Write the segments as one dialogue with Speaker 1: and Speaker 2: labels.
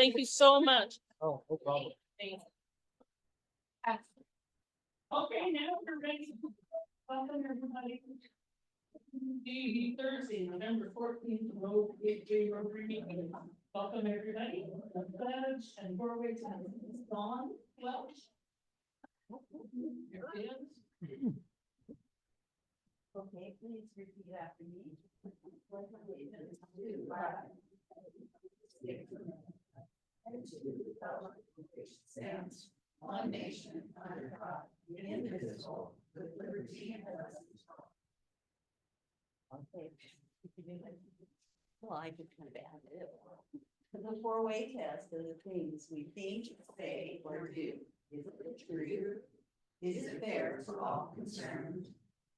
Speaker 1: Thank you so much.
Speaker 2: Oh, no problem.
Speaker 1: Thanks.
Speaker 3: Okay, now we're ready. Welcome everybody. The Thursday, November 14th, Rotary meeting. Welcome everybody. The pledge and doorway to Dawn Welch. Here it is.
Speaker 4: Okay, please repeat after me.
Speaker 3: Stands one nation under God, indivisible, with liberty and justice.
Speaker 4: Okay. Well, I could kind of add it. The four-way test of the things we think, say, or do. Is it true? Is it fair for all concerned?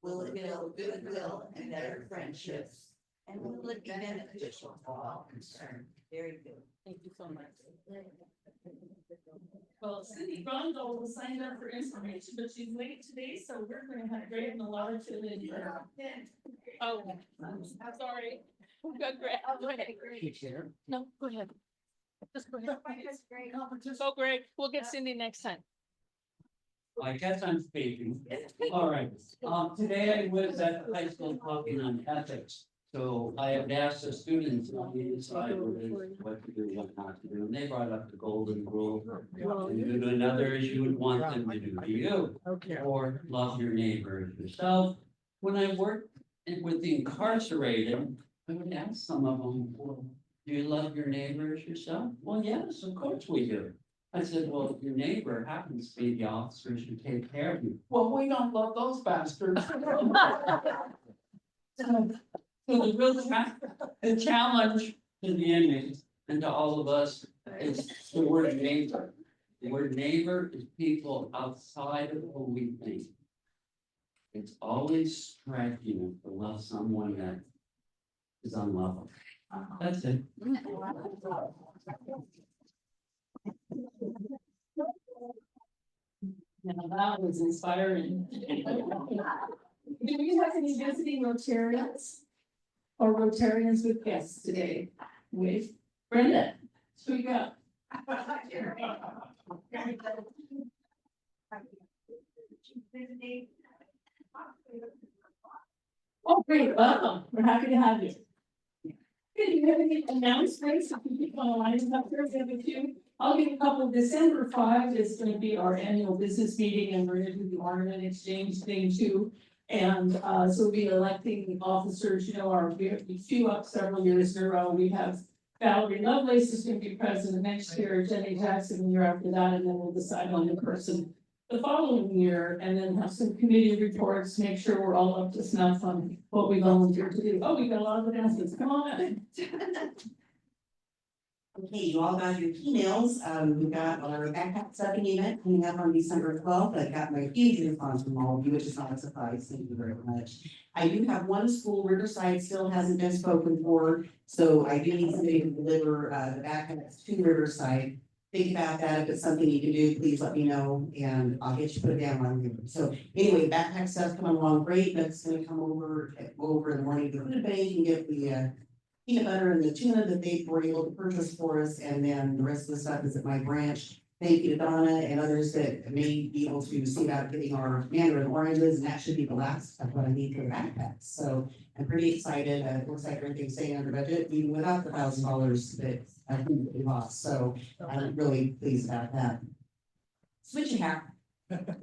Speaker 4: Will it build goodwill and better friendships? And will it be beneficial to all concerned? Very good. Thank you so much.
Speaker 3: Well, Cindy Rondo was signed up for information, but she's late today, so we're going to have Greg and Laura to in here.
Speaker 1: Oh, I'm sorry. Go Greg. Go ahead. No, go ahead. Just go ahead. Go Greg. We'll get Cindy next time.
Speaker 5: I guess I'm speaking. All right. Today I was at the high school talking on ethics. So I had asked the students on the inside what to do, what not to do, and they brought up the golden rule. And you do another as you would want them to do to you.
Speaker 2: Okay.
Speaker 5: Or love your neighbor as yourself. When I worked with the incarcerated, I would ask some of them, well, do you love your neighbor as yourself? Well, yes, of course we do. I said, well, if your neighbor happens to be the officers who take care of you. Well, we don't love those bastards. So the real the challenge to the inmates and to all of us is the word neighbor. The word neighbor is people outside of who we think. It's always striking to love someone that is unlovable. That's it.
Speaker 3: Now that was inspiring. Do we have any visiting Rotarians? Or Rotarians with guests today? With Brenda, speak up. Oh, great, welcome, we're happy to have you. Okay, do you have any announcements? If you want to line up here, with you. I'll give a couple. December 5 is going to be our annual business meeting, and we're going to do the ornament exchange thing too. And so we'll be electing officers, you know, we queue up several years in a row. We have Valerie Lovelace is going to be president next year, Jenny Jackson the year after that, and then we'll decide on the person the following year, and then have some committee reports, make sure we're all up to snuff on what we volunteered to do. Oh, we got a lot of announcements. Come on in.
Speaker 6: Okay, you all got your emails. We've got our backpack stuffing event coming up on December 12th. I got my huge response from all of you, which is not a surprise. Thank you very much. I do have one school, Riverside, still hasn't been spoken for, so I do need somebody to deliver the backpacks to Riverside. Think about that. If it's something you can do, please let me know, and I'll get you put down on here. So anyway, backpack stuff coming along great. That's going to come over in the morning to the food bank and get the peanut butter and the tuna that they were able to purchase for us, and then the rest of the stuff is at my branch. Thank you to Donna and others that may be able to see about getting our mandarin oranges, and that should be the last of what I need for the backpacks. So I'm pretty excited. It looks like everything's staying under budget, even without the $1,000 that I think that we lost. So I'm really pleased about that. Switching hat,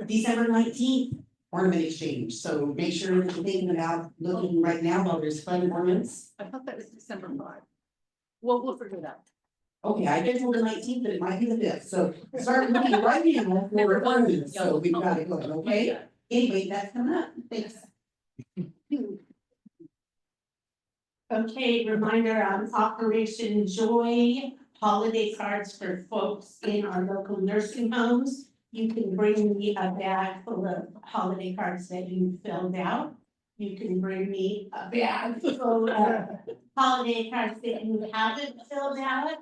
Speaker 6: December 19th, ornament exchange. So make sure that you're thinking about looking right now while there's fun ornaments.
Speaker 1: I thought that was December 5. Well, we'll figure it out.
Speaker 6: Okay, I did told the 19th, but it might be the 5th. So start looking right now for ornaments. So we've got it going, okay? Anyway, that's coming up. Thanks.
Speaker 7: Okay, reminder on Operation Joy, holiday cards for folks in our local nursing homes. You can bring me a bag full of holiday cards that you filled out. You can bring me a bag full of holiday cards that you haven't filled out.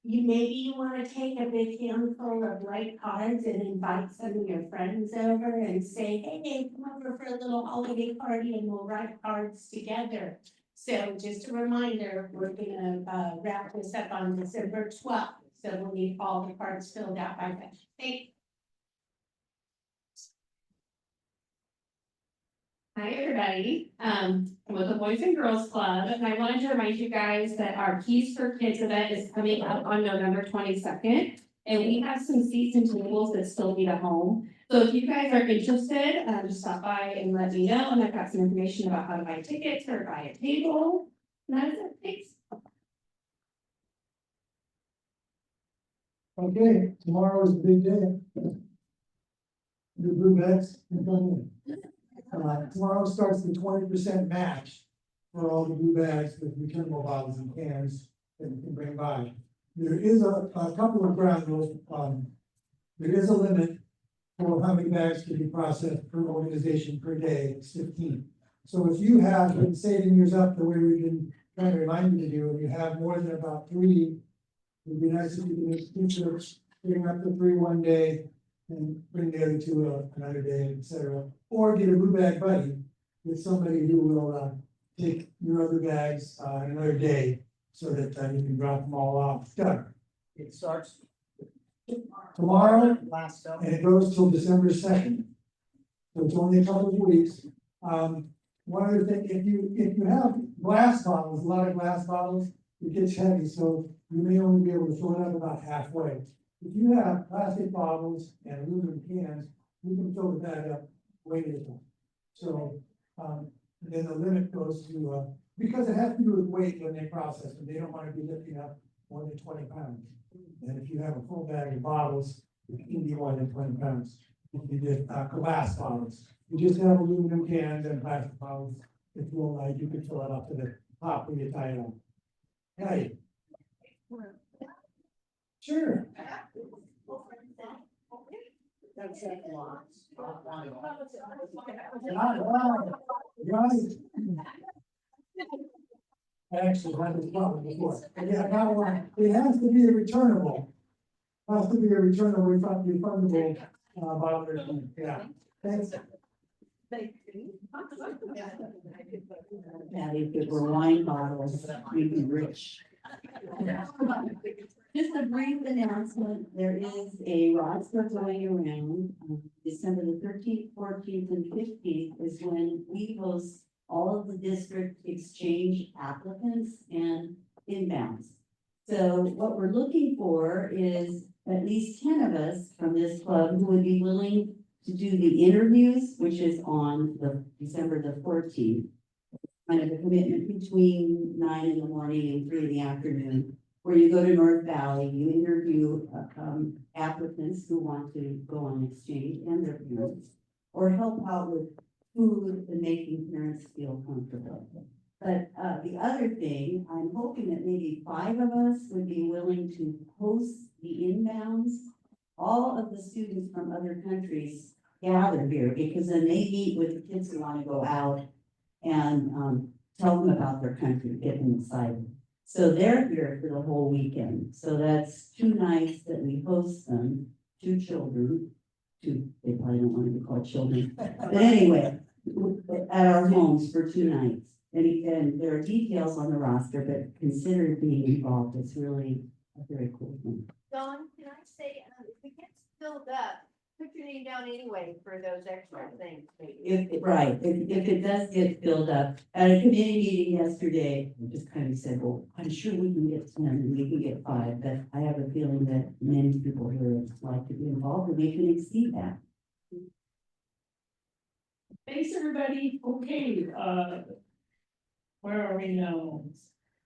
Speaker 7: Maybe want to take a big handful of white cards and invite some of your friends over and say, hey, come over for a little holiday party and we'll write cards together. So just a reminder, we're gonna wrap this up on December 12th. So we'll need all the cards filled out by then. Thank. Hi, everybody. I'm with the Boys and Girls Club, and I wanted to remind you guys that our Keys for Kids event is coming up on November 22nd. And we have some seats and tables that still need a home. So if you guys are interested, just stop by and let me know, and I've got some information about how to buy tickets or buy a table. And that is it, thanks.
Speaker 2: Okay, tomorrow is the big day. The blue bags can come in. Tomorrow starts the 20% match for all the blue bags with returnable bottles and cans that you can bring by. There is a couple of ground rules. There is a limit for how many bags can be processed per organization per day, it's 15. So if you have been saving yours up the way we've been trying to remind you to do, and you have more than about 3, it'd be nice if you can make t-shirts, bring up the 3 one day and bring the other 2 another day, etc. Or get a blue bag buddy with somebody who will take your other bags another day so that you can drop them all off. Done.
Speaker 8: It starts
Speaker 2: Tomorrow,
Speaker 8: last up.
Speaker 2: and it goes till December 2nd. So it's only a couple of weeks. One other thing, if you have glass bottles, a lot of glass bottles, it gets heavy, so you may only be able to fill it up about halfway. If you have plastic bottles and aluminum cans, you can fill the bag up way at a time. So, then the limit goes to, because it has to do with weight when they process it, they don't want to be lifting up more than 20 pounds. And if you have a full bag of bottles, it can be more than 20 pounds. If you did glass bottles, you just have aluminum cans and plastic bottles, if you like, you can fill it up to the top when you tie it on. Hey. Sure.
Speaker 8: That's that one.
Speaker 2: Right. I actually had this problem before. Yeah, I got one. It has to be a returnable. Has to be a returnable, refundable, bottle. Yeah. Thanks.
Speaker 6: Patty, if it were wine bottles, we'd be rich. Just a brief announcement, there is a roster going around, December the 13th, 14th, and 15th is when we host all of the district exchange applicants and inbounds. So what we're looking for is at least 10 of us from this club who would be willing to do the interviews, which is on the December the 14th. Kind of a commitment between 9 in the morning and 3 in the afternoon, where you go to North Valley, you interview applicants who want to go on exchange and their parents, or help out with food and making parents feel comfortable. But the other thing, I'm hoping that maybe 5 of us would be willing to host the inbounds. All of the students from other countries gather here, because then they meet with the kids who want to go out and tell them about their country, get them excited. So they're here for the whole weekend. So that's 2 nights that we host them, 2 children, 2, they probably don't want to be called children. But anyway, at our homes for 2 nights. And there are details on the roster, but consider being involved. It's really a very cool thing.
Speaker 4: Dawn, can I say, if it gets filled up, put your name down anyway for those extra things.
Speaker 6: If it does get filled up, at a committee meeting yesterday, I just kind of said, well, I'm sure we can get 10 and we can get 5, but I have a feeling that many people here would like to be involved and we can exceed that.
Speaker 3: Thanks, everybody. Okay, where are we now?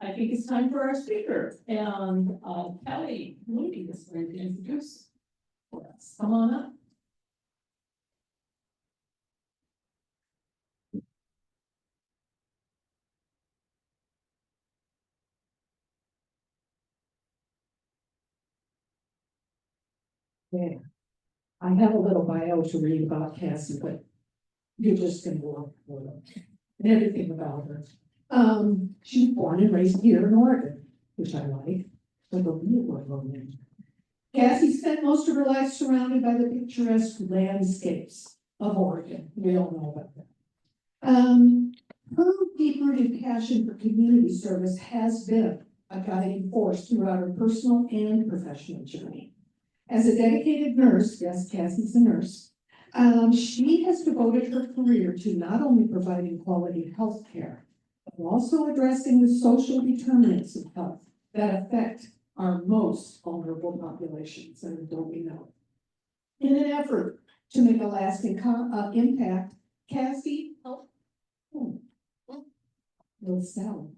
Speaker 3: I think it's time for our speaker, and Kelly Moody is going to introduce us. Come on up. Yeah, I have a little bio to read about Cassie, but you're just gonna walk through it and everything about her. She was born and raised here in Oregon, which I like, but the real name. Cassie spent most of her life surrounded by the picturesque landscapes of Oregon. We all know about that. Her deep-rooted passion for community service has been
Speaker 9: a guiding force throughout her personal and professional journey. As a dedicated nurse, yes, Cassie's a nurse, she has devoted her career to not only providing quality health care, but also addressing the social determinants of health that affect our most vulnerable populations, and don't we know? In an effort to make a lasting impact, Cassie, little Sally.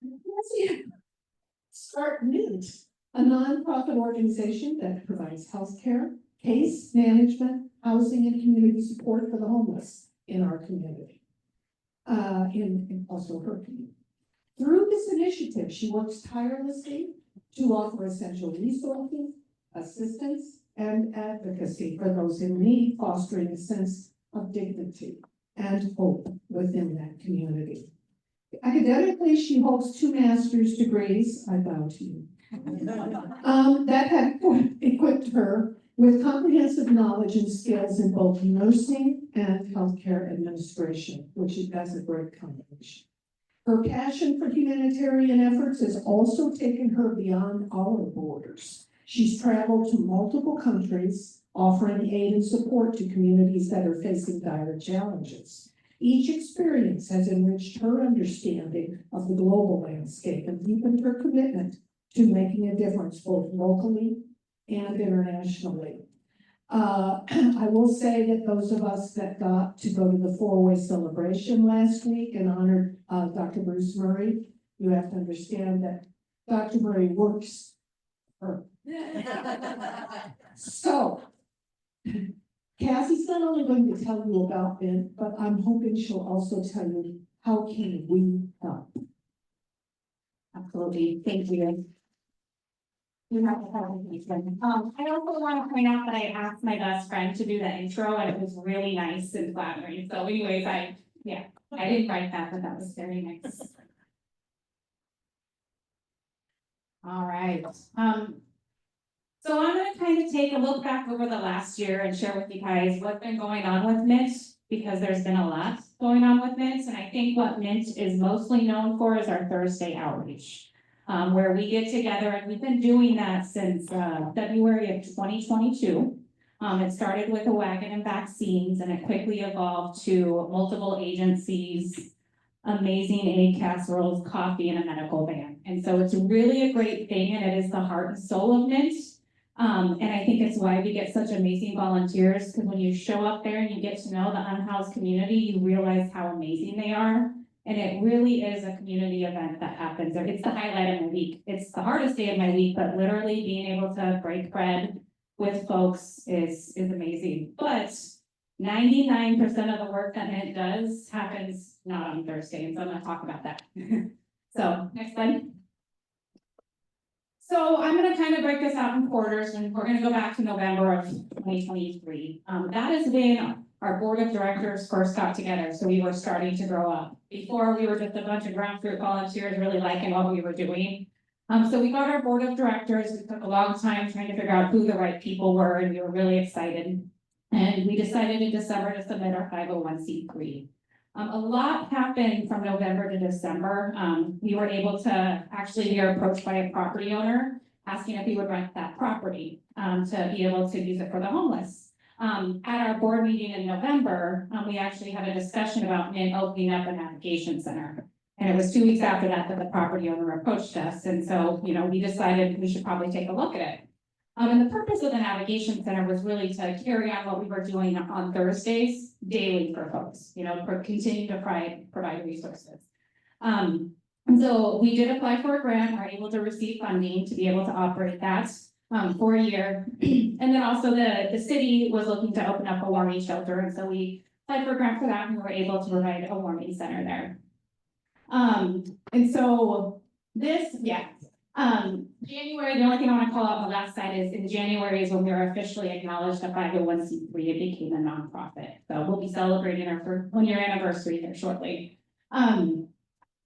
Speaker 9: Cassie, Start Mint, a nonprofit organization that provides healthcare, case management, housing, and community support for the homeless in our community. In also her community. Through this initiative, she works tirelessly to offer essential resources, assistance, and advocacy for those in need, fostering a sense of dignity and hope within that community. Academically, she holds 2 master's degrees, I bow to you, that have equipped her with comprehensive knowledge and skills in both nursing and healthcare administration, that's a great combination. Her passion for humanitarian efforts has also taken her beyond our borders. She's traveled to multiple countries, offering aid and support to communities that are facing dire challenges. Each experience has enriched her understanding of the global landscape and deepened her commitment to making a difference both locally and internationally. I will say that those of us that got to go to the 4-way celebration last week and honored Dr. Bruce Murray, you have to understand that Dr. Murray works for her. So, Cassie's not only going to tell you about it, but I'm hoping she'll also tell you how can we help.
Speaker 10: Absolutely, thank you. I also want to point out that I asked my best friend to do the intro and it was really nice and flattering. So anyways, I didn't write that, but that was very nice. All right. So I'm going to kind of take a look back over the last year and share with you guys what's been going on with Mint, because there's been a lot going on with Mint. And I think what Mint is mostly known for is our Thursday outreach. Where we get together, and we've been doing that since February of 2022. It started with a wagon and vaccines, and it quickly evolved to multiple agencies, amazing egg casseroles, coffee, and a medical van. And so it's really a great thing, and it is the heart and soul of Mint. And I think it's why we get such amazing volunteers, because when you show up there and you get to know the unhoused community, you realize how amazing they are. And it really is a community event that happens. It's the highlight of my week. It's the hardest day of my week, but literally being able to break bread with folks is amazing. But 99% of the work that it does happens not on Thursday, and so I'm going to talk about that. So next slide. So I'm going to kind of break this out in quarters, and we're going to go back to November of 2023. That is when our board of directors first got together, so we were starting to grow up. Before, we were just a bunch of ground fruit volunteers really liking what we were doing. So we got our board of directors. It took a long time trying to figure out who the right people were, and we were really excited. And we decided in December to submit our 501c3. A lot happened from November to December. We were able to be approached by a property owner asking if we would rent that property to be able to use it for the homeless. At our board meeting in November, we actually had a discussion about Mint opening up a navigation center. And it was 2 weeks after that the property owner approached us. And so, we decided we should probably take a look at it. And the purpose of the navigation center was really to carry on what we were doing on Thursdays daily for folks, continue to provide resources. And so we did apply for a grant, were able to receive funding to be able to operate that for a year. And then also the city was looking to open up a warming shelter. And so we applied for a grant for that, and we were able to provide a warming center there. And so January, the only thing I want to call out on the last side is in January is when we were officially acknowledged a 501c3. It became a nonprofit. So we'll be celebrating our 1-year anniversary there shortly.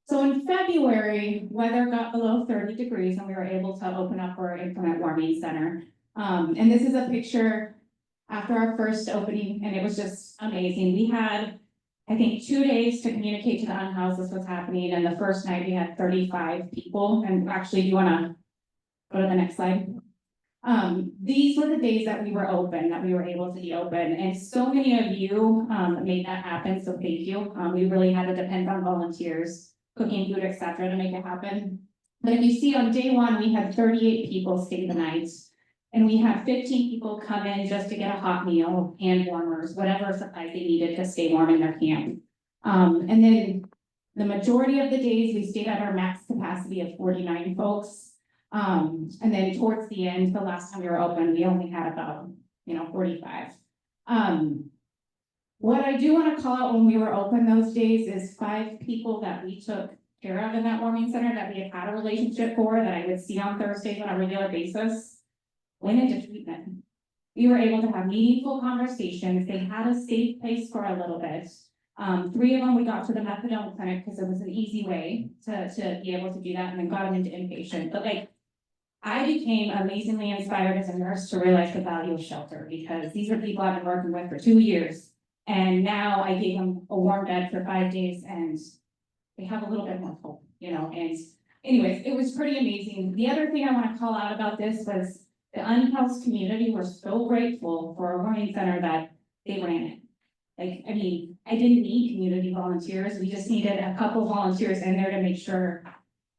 Speaker 10: So in February, weather got below 30 degrees and we were able to open up our implement warming center. And this is a picture after our first opening, and it was just amazing. We had I think 2 days to communicate to the unhoused this was happening, and the first night we had 35 people, and actually, do you wanna go to the next slide? These were the days that we were open, that we were able to be open, and so many of you, made that happen, so thank you. We really had to depend on volunteers, cooking food, et cetera, to make it happen. But if you see on day one, we had 38 people stay the night, and we had 15 people come in just to get a hot meal, hand warmers, whatever supplies they needed to stay warm in their camp. And then the majority of the days, we stayed at our max capacity of 49 folks. And then towards the end, the last time we were open, we only had about, 45. What I do want to call out when we were open those days is 5 people that we took care of in that warming center that we had a relationship for, that I would see on Thursdays on a regular basis, went into treatment. We were able to have meaningful conversations. They had a safe place for a little bit. 3 of them, we got to the methadone clinic because it was an easy way to be able to do that, and then got them into inpatient. But I became amazingly inspired as a nurse to realize the value of shelter, because these are people I've been working with for 2 years. And now I gave them a warm bed for 5 days, and they have a little bit more hope, and anyways, it was pretty amazing. The other thing I want to call out about this was the unhoused community were so grateful for a warming center that they ran it. I didn't need community volunteers. We just needed a couple volunteers in there to make sure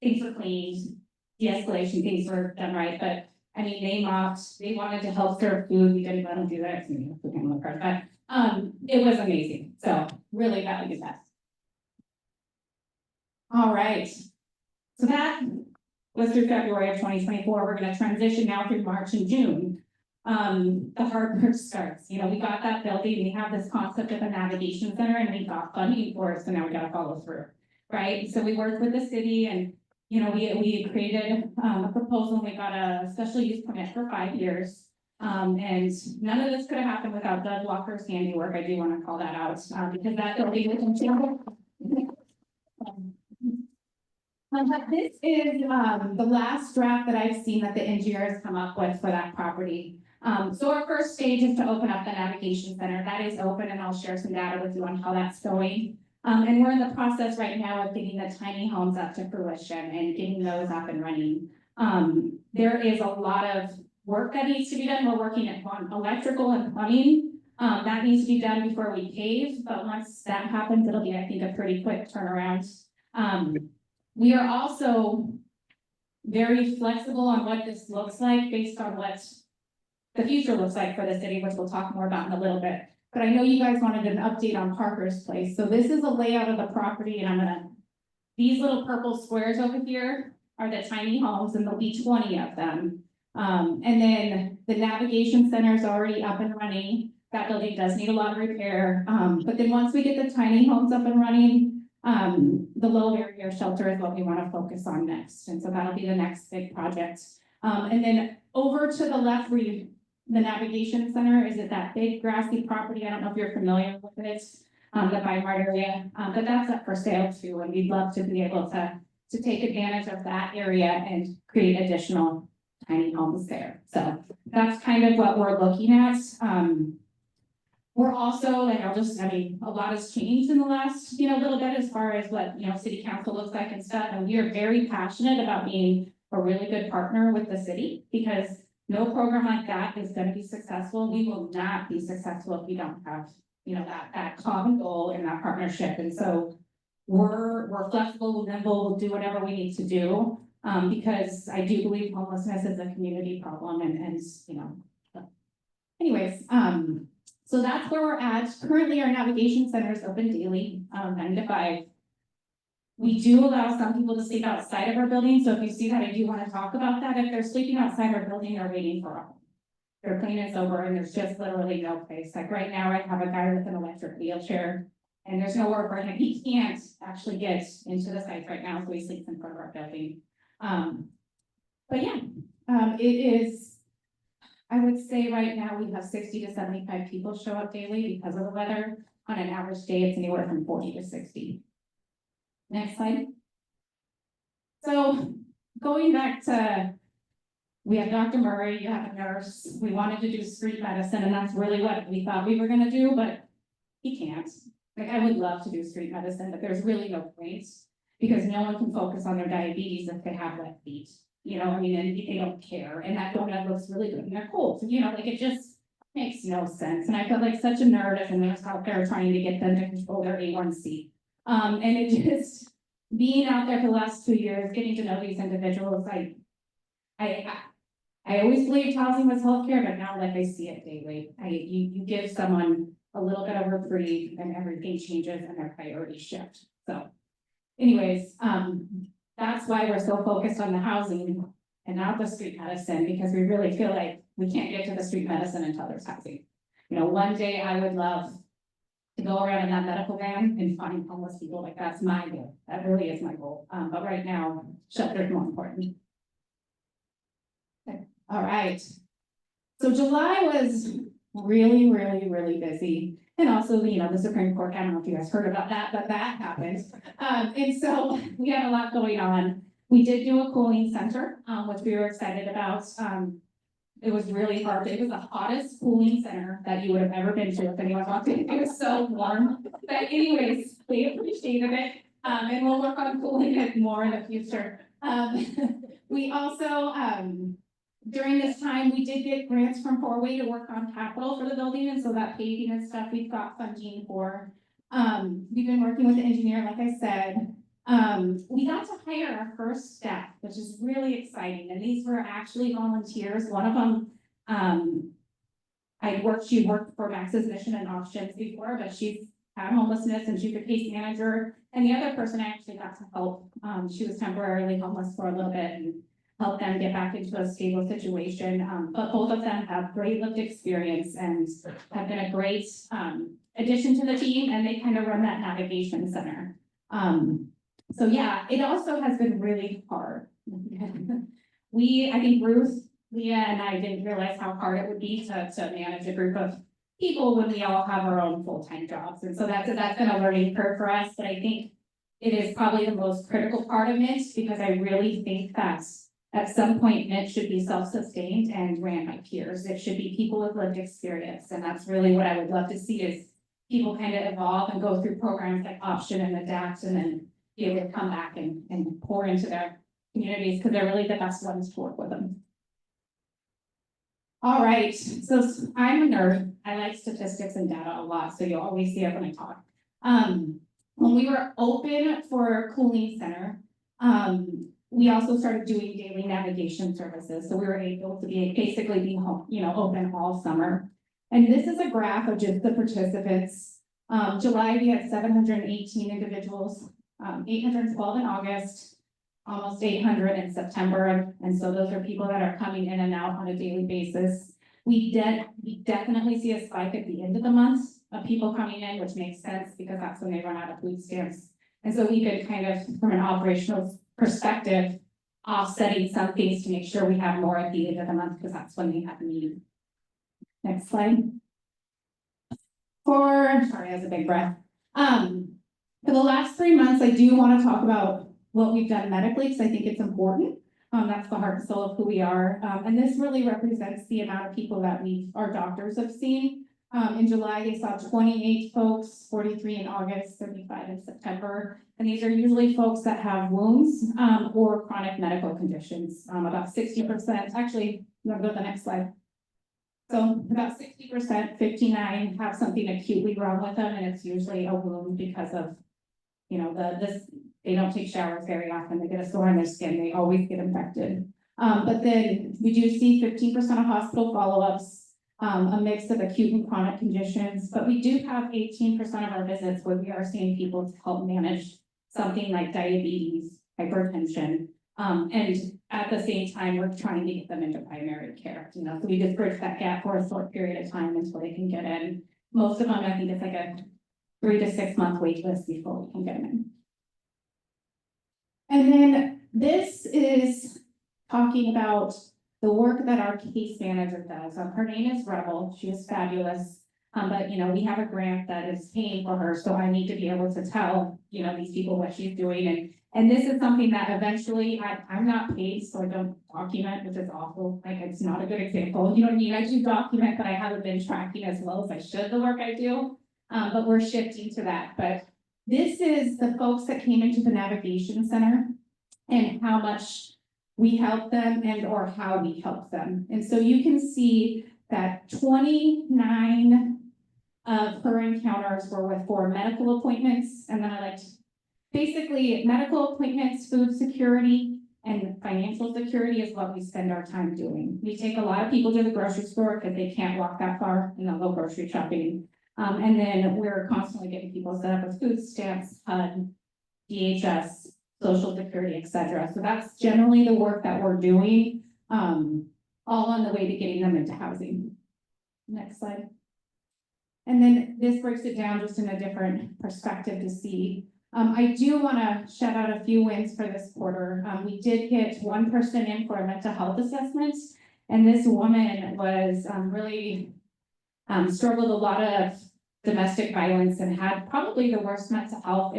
Speaker 10: things were cleaned, de-escalation, things were done right. But they mopped, they wanted to help serve food. We didn't let them do that, but it was amazing. So really valued that. All right. So that was through February of 2024. We're going to transition now through March and June. The hard work starts. We got that building. We have this concept of a navigation center, and we got funding for it. So now we got to follow through, right? So we worked with the city, and we created a proposal. And we got a special use permit for 5 years. And none of this could have happened without Doug Walker's handiwork. I do want to call that out because that building was in shambles. This is the last draft that I've seen that the engineer has come up with for that property. So our first stage is to open up the navigation center. That is open, and I'll share some data with you on how that's going. And we're in the process right now of getting the tiny homes up to fruition and getting those up and running. There is a lot of work that needs to be done. We're working on electrical and plumbing. That needs to be done before we pave, but once that happens, it'll be, I think, a pretty quick turnaround. We are also very flexible on what this looks like based on what the future looks like for the city, which we'll talk more about in a little bit. But I know you guys wanted an update on Parker's Place. So this is a layout of the property, and these little purple squares over here are the tiny homes, and there'll be 20 of them. And then the navigation center is already up and running. That building does need a lot of repair. But then once we get the tiny homes up and running, the low barrier shelter is what we want to focus on next. And so that'll be the next big project. And then over to the left, the navigation center is at that big grassy property. I don't know if you're familiar with it, the Weimar area, but that's up for sale too. And we'd love to be able to take advantage of that area and create additional tiny homes there. So that's kind of what we're looking at. We're also, a lot has changed in the last, little bit as far as what, city council looks like and stuff. And we are very passionate about being a really good partner with the city, because no program like that is going to be successful. We will not be successful if we don't have, that common goal and that partnership. And so we're flexible, we're nimble, we'll do whatever we need to do. Because I do believe homelessness is a community problem, and anyways, so that's where we're at. Currently, our navigation center is open daily, 9 to 5. We do allow some people to sleep outside of our building. So if you see that, I do want to talk about that. If they're sleeping outside our building, they're waiting for us. Their plane is over, and there's just literally no place. Like right now, I have a guy with an electric wheelchair, and there's nowhere for him. He can't actually get into the sites right now, so he sleeps in front of our building. But yeah, it is. I would say right now we have 60 to 75 people show up daily because of the weather. On an average day, it's anywhere from 40 to 60. Next slide. So going back to, we have Dr. Murray, you have a nurse. We wanted to do street medicine, and that's really what we thought we were going to do, but he can't. Like, I would love to do street medicine, but there's really no point, because no one can focus on their diabetes if they have wet feet. You know, I mean, and they don't care, and that donut looks really good and they're cold, you know, like, it just makes no sense, and I feel like such a nerd as a nurse out there trying to get them to control their A1C. And it just, being out there for the last 2 years, getting to know these individuals, I always believed housing was healthcare, but now like I see it daily. You give someone a little bit of reprieve and everything changes and their priorities shift. So anyways, that's why we're so focused on the housing and not the street medicine, because we really feel like we can't get to the street medicine until there's housing. You know, one day I would love to go around in that medical van and find homeless people, like that's my goal. That really is my goal. But right now, shelter's more important. Okay. All right. So July was really, really, really busy. And also, you know, the Supreme Court, I don't know if you guys heard about that, but that happened. And so we had a lot going on. We did do a cooling center, which we were excited about. It was really hard. It was the hottest cooling center that you would have ever been to if anyone walked in. It was so warm. But anyways, we appreciated it. And we'll work on cooling it more in the future. We also, during this time, we did get grants from 4-Way to work on capital for the building, and so that paving and stuff we've got funding for. We've been working with the engineer, like I said. We got to hire our first staff, which is really exciting, and these were actually volunteers. One of them, she worked for Max's Mission and Options before, but she's had homelessness and she's a case manager. And the other person I actually got to help. She was temporarily homeless for a little bit and help them get back into a stable situation. But both of them have great lived experience and have been a great addition to the team, and they kind of run that navigation center. So yeah, it also has been really hard. I think Ruth, Leah, and I didn't realize how hard it would be to manage a group of people when we all have our own full-time jobs. And so that's been a learning curve for us, but I think it is probably the most critical part of it, because I really think that at some point, it should be self-sustained and ran by peers. It should be people with lived experience. And that's really what I would love to see, is people kind of evolve and go through programs like Option and Adapt, and then be able to come back and pour into their communities, because they're really the best ones to work with them. All right, so I'm a nerd. I like statistics and data a lot, so you'll always see it when I talk. When we were open for cooling center, we also started doing daily navigation services. So we were able to basically be home, open all summer. And this is a graph of just the participants. July, we had 718 individuals, 812 in August, almost 800 in September. And so those are people that are coming in and out on a daily basis. We definitely see a spike at the end of the month of people coming in, which makes sense because that's when they run out of food stamps. And so we've been kind of, from an operational perspective, offsetting some things to make sure we have more at the end of the month, because that's when we have need. Next slide. Sorry, that's a big breath. For the last 3 months, I do want to talk about what we've done medically, because I think it's important. That's the heart and soul of who we are. And this really represents the amount of people that our doctors have seen. In July, they saw 28 folks, 43 in August, 35 in September. And these are usually folks that have wounds or chronic medical conditions. About 60%, actually, you want to go to the next slide. So about 60%, 59 have something acutely wrong with them, and it's usually a wound because of, they don't take showers very often, they get a sore on their skin, they always get infected. But then we do see 15% of hospital follow-ups, a mix of acute and chronic conditions, but we do have 18% of our visits where we are seeing people to help manage something like diabetes, hypertension, and at the same time, we're trying to get them into primary care, so we just bridge that gap for a short period of time until they can get in. Most of them, I think it's like a 3 to 6 month wait list before we can get them in. And then this is talking about the work that our case manager does. Her name is Rebel. She is fabulous. But we have a grant that is paying for her, so I need to be able to tell these people what she's doing. And this is something that eventually I'm not paid, so I don't document, which is awful. Like, it's not a good example. You know what I mean? I do document, but I haven't been tracking as well as I should the work I do. but we're shifting to that. But this is the folks that came into the navigation center and how much we help them and or how we help them. And so you can see that 29 of her encounters were for medical appointments, and then I like to, basically medical appointments, food security, and financial security is what we spend our time doing. We take a lot of people to the grocery store because they can't walk that far and they'll go grocery shopping. And then we're constantly getting people set up with food stamps, HUD, DHS, Social Security, et cetera. So that's generally the work that we're doing, all on the way to getting them into housing. Next slide. And then this breaks it down just in a different perspective to see. I do want to shout out a few wins for this quarter. We did get one person in for a mental health assessment, and this woman was really struggled a lot of domestic violence and had probably the worst mental health.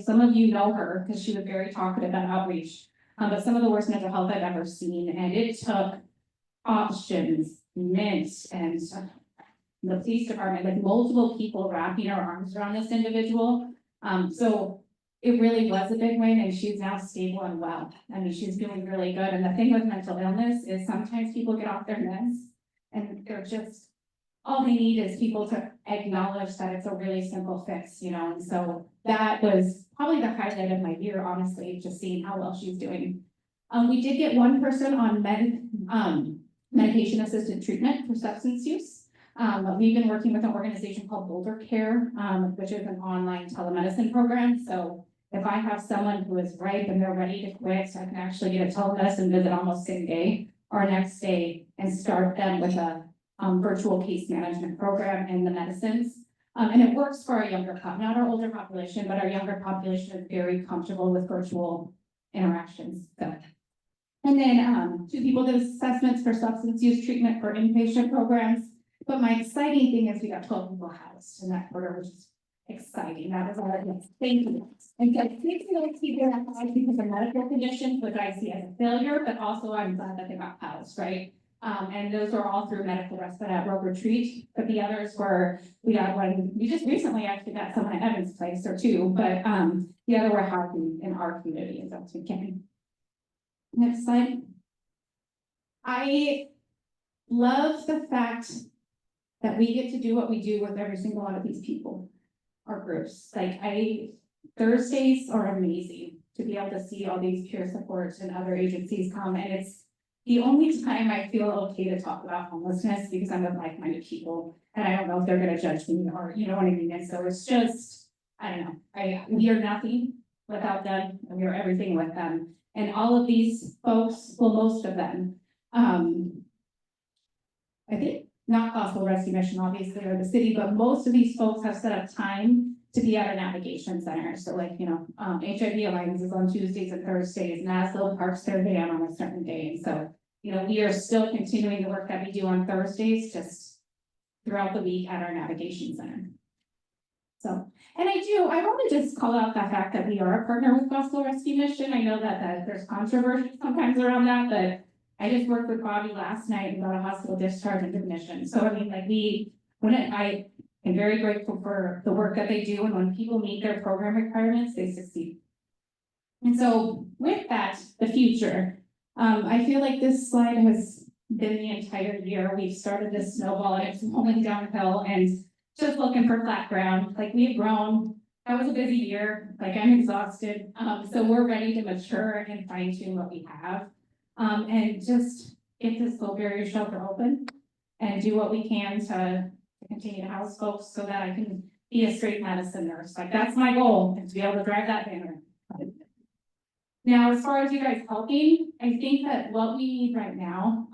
Speaker 10: Some of you know her because she was very talkative at outreach, but some of the worst mental health I've ever seen, and it took options, mint, and the police department, like multiple people wrapping their arms around this individual. So it really was a big win, and she's now stable and well. I mean, she's doing really good. And the thing with mental illness is sometimes people get off their meds and they're just, all they need is people to acknowledge that it's a really simple fix, you know? And so that was probably the highlight of my year, honestly, just seeing how well she's doing. We did get one person on medication assisted treatment for substance use. We've been working with an organization called Boulder Care, which is an online telemedicine program. So if I have someone who is ripe and they're ready to quit, I can actually get a telemedicine visit almost same day or next day and start them with a virtual case management program and the medicines. And it works for our younger, not our older population, but our younger population is very comfortable with virtual interactions. So. And then 2 people did assessments for substance use treatment for inpatient programs. But my exciting thing is we got 12 people housed in that quarter, which is exciting. That was our thank you. And so 6 people are housed because of medical conditions, which I see as a failure, but also I'm glad that they got housed, right? And those are all through medical respite at Rogue Retreat. But the others were, we got one, we just recently actually got someone at Evans Place or 2, but the other were housing in our community in Delton County. Next slide. I love the fact that we get to do what we do with every single one of these people, our groups. Like Thursdays are amazing to be able to see all these peer supports and other agencies come. And it's the only time I feel okay to talk about homelessness because I'm with like-minded people and I don't know if they're gonna judge me or, you know what I mean? And so it's just, I don't know, we are nothing without them and we are everything with them. And all of these folks, well, most of them, I think, not Gospel Rescue Mission, obviously, or the city, but most of these folks have set up time to be at a navigation center. So like, you know, HIV Alliance is on Tuesdays and Thursdays, Maslow parks their van on a certain day. And so, you know, we are still continuing the work that we do on Thursdays, just throughout the week at our navigation center. So, and I want to just call out the fact that we are a partner with Gospel Rescue Mission. I know that there's controversy sometimes around that, but I just worked with Bobby last night and got a hospital discharge and admission. So I mean, like I am very grateful for the work that they do, and when people meet their program requirements, they succeed. And so with that, the future, I feel like this slide has been the entire year. We've started this snowball and it's rolling downhill and just looking for flat ground. Like we've grown. That was a busy year. Like I'm exhausted. So we're ready to mature and fine tune what we have. And just get this low barrier shelter open and do what we can to continue to house folks so that I can be a straight medicine nurse. Like that's my goal, is to be able to drive that banner. Now, as far as you guys helping, I think that what we need right now,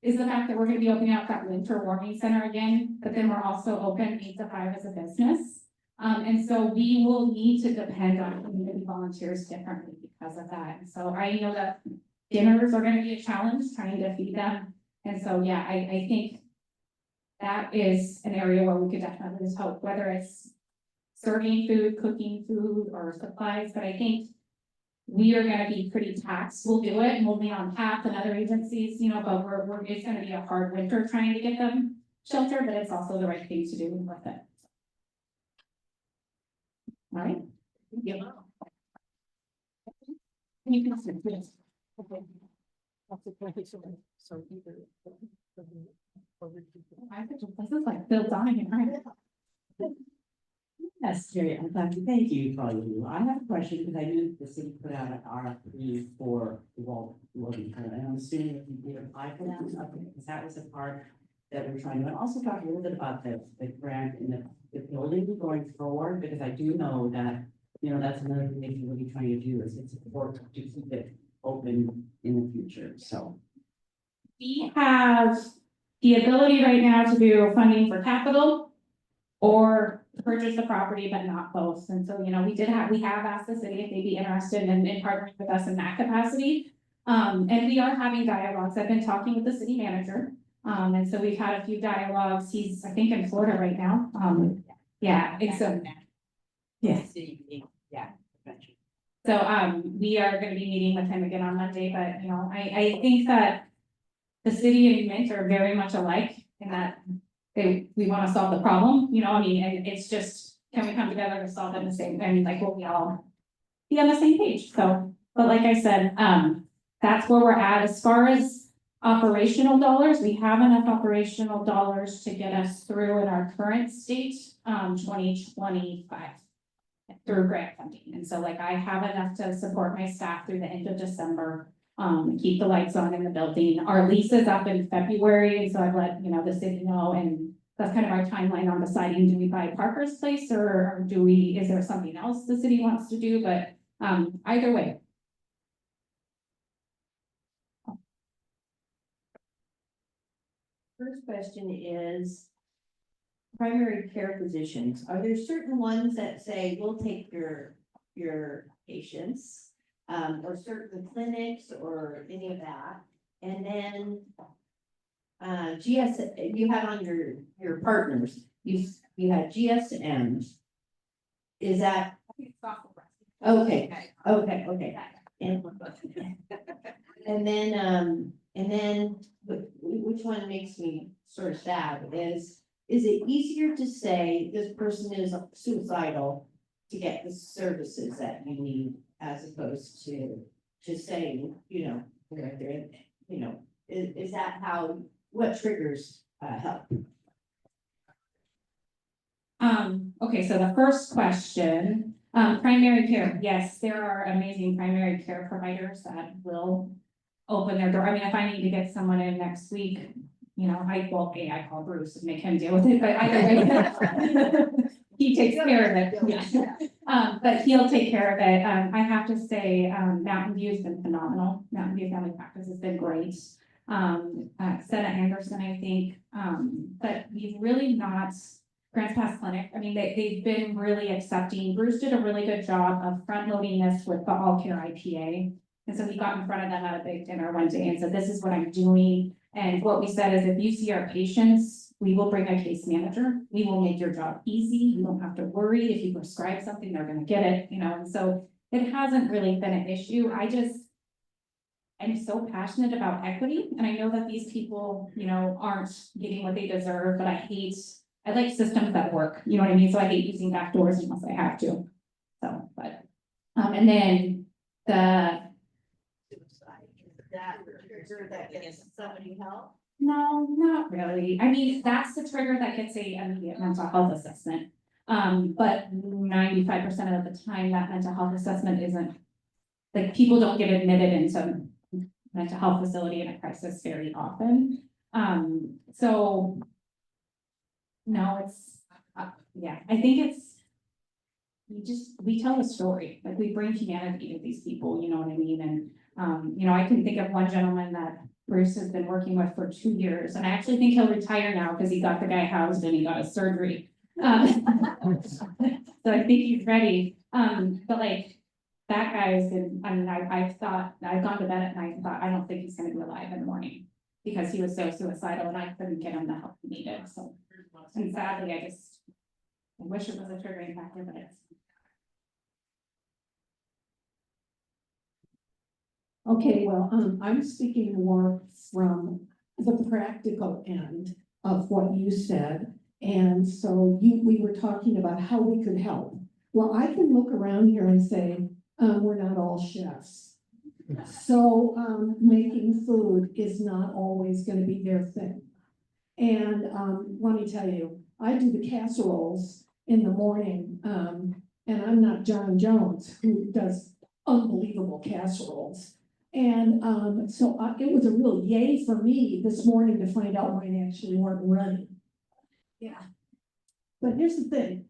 Speaker 10: is the fact that we're gonna be opening up that winter warming center again, but then we're also open 8 to 5 as a business. And so we will need to depend on community volunteers differently because of that. So I know that dinners are gonna be a challenge, trying to feed them. And so, yeah, I think that is an area where we could definitely just help, whether it's serving food, cooking food, or supplies. But I think we are gonna be pretty taxed. We'll do it and we'll be on path and other agencies, you know, but it's gonna be a hard winter trying to get them shelter, but it's also the right thing to do with it. All right? Yeah. You can sit, yes.
Speaker 1: Okay. That's it, thank you so much. So either.
Speaker 10: I think this is like Bill Donovan, right?
Speaker 6: Yes, Jerry, I'm glad to thank you for all you do. I have a question because I knew the city put out an RFP for the wall, and I'm assuming that you did apply for that, okay, because that was a part that we're trying to, and also talk a little bit about the grant and the building going forward, because I do know that, you know, that's another thing that you're really trying to do is it's important to keep it open in the future, so.
Speaker 10: We have the ability right now to do funding for capital or purchase the property, but not both. And so, you know, we have asked the city if they'd be interested in partnering with us in that capacity. And we are having dialogues. I've been talking with the city manager. And so we've had a few dialogues. He's, I think, in Florida right now. Yeah, and so. Yes.
Speaker 6: Yeah.
Speaker 10: So, we are gonna be meeting with him again on Monday, but, you know, I think that the city and Mint are very much alike in that we wanna solve the problem, you know, I mean, and it's just, can we come together to solve it the same, I mean, like, will we all be on the same page? So, but like I said, that's where we're at. As far as operational dollars, we have enough operational dollars to get us through in our current state, 2025. Through grant funding, and so like I have enough to support my staff through the end of December. Keep the lights on in the building. Our lease is up in February, and so I've let, you know, the city know, and that's kind of our timeline on deciding, do we buy Parker's place or is there something else the city wants to do, but either way.
Speaker 4: First question is primary care physicians. Are there certain ones that say, we'll take your patients? Or certain clinics or any of that? And then GS, you had on your partners, you had GSM. Is that? Okay. And then, which one makes me sort of sad is it easier to say this person is suicidal to get the services that you need as opposed to saying, you know, they're, you know, is that what triggers help?
Speaker 10: Okay, so the first question, primary care, yes, there are amazing primary care providers that will open their door. I mean, if I need to get someone in next week, you know, I call Bruce and make him deal with it, but either way. He takes care of it, yeah. But he'll take care of it. I have to say, Mountain View's been phenomenal. Mountain View Family Practice has been great. Senna Anderson, I think, but we've really not, Grants Pass Clinic, I mean, they've been really accepting. Bruce did a really good job of front loading this with the All Care IPA. And so we got in front of them at a big dinner one day and said, this is what I'm doing. And what we said is, if you see our patients, we will bring a case manager. We will make your job easy. You don't have to worry. If you prescribe something, they're gonna get it, you know, and so it hasn't really been an issue. I'm so passionate about equity, and I know that these people, you know, aren't getting what they deserve, but I like systems that work, you know what I mean? So I hate using back doors unless I have to. So, but, and then
Speaker 4: That trigger that gets somebody help?
Speaker 10: no, not really. I mean, that's the trigger that gets a immediate mental health assessment. But 95% of the time, that mental health assessment isn't, like, people don't get admitted into mental health facility in a crisis very often. So no, it's, yeah, I think we tell a story, like we bring humanity to these people, you know what I mean? And, you know, I can think of one gentleman that Bruce has been working with for 2 years, and I actually think he'll retire now because he got the guy housed and he got his surgery. So I think he's ready. But like, that guy's been, I mean, I've thought, I've gone to bed at night and thought, I don't think he's gonna be alive in the morning. Because he was so suicidal and I couldn't get him the help he needed, so. And sadly, I wish it was a triggering factor, but it's.
Speaker 9: Okay, well, I'm speaking more from the practical end of what you said. And so we were talking about how we could help. Well, I can look around here and say, we're not all chefs. So, making food is not always gonna be their thing. And, let me tell you, I do the casseroles in the morning, and I'm not John Jones, who does unbelievable casseroles. And, it was a real yay for me this morning to find out mine actually weren't running. Yeah. But here's the thing.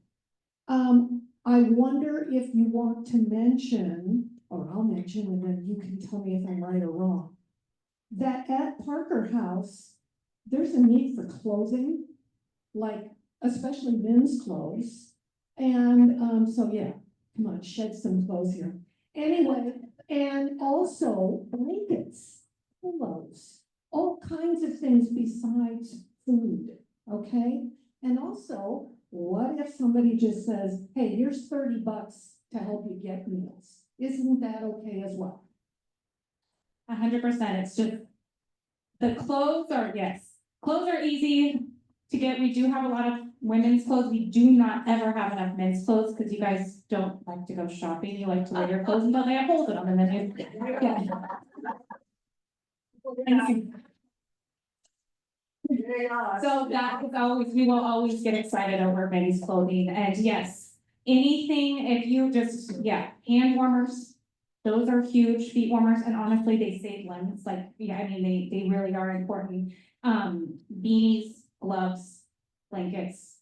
Speaker 9: I wonder if you want to mention, or I'll mention, and then you can tell me if I'm right or wrong, that at Parker House, there's a need for clothing, like especially men's clothes. And so yeah, come on, shed some clothes here. Anyway, and also blankets, pillows, all kinds of things besides food, okay? And also, what if somebody just says, hey, here's $30 to help you get meals? Isn't that okay as well?
Speaker 10: 100%, it's just, the clothes are, yes, clothes are easy to get. We do have a lot of women's clothes. We do not ever have enough men's clothes because you guys don't like to go shopping. You like to wear your clothes until they have holes in them and then you, yeah. So that is always, we will always get excited over men's clothing, and yes, anything, if you just, yeah, hand warmers. Those are huge, feet warmers, and honestly, they save limbs, like, yeah, I mean, they really are important. Beanies, gloves, blankets,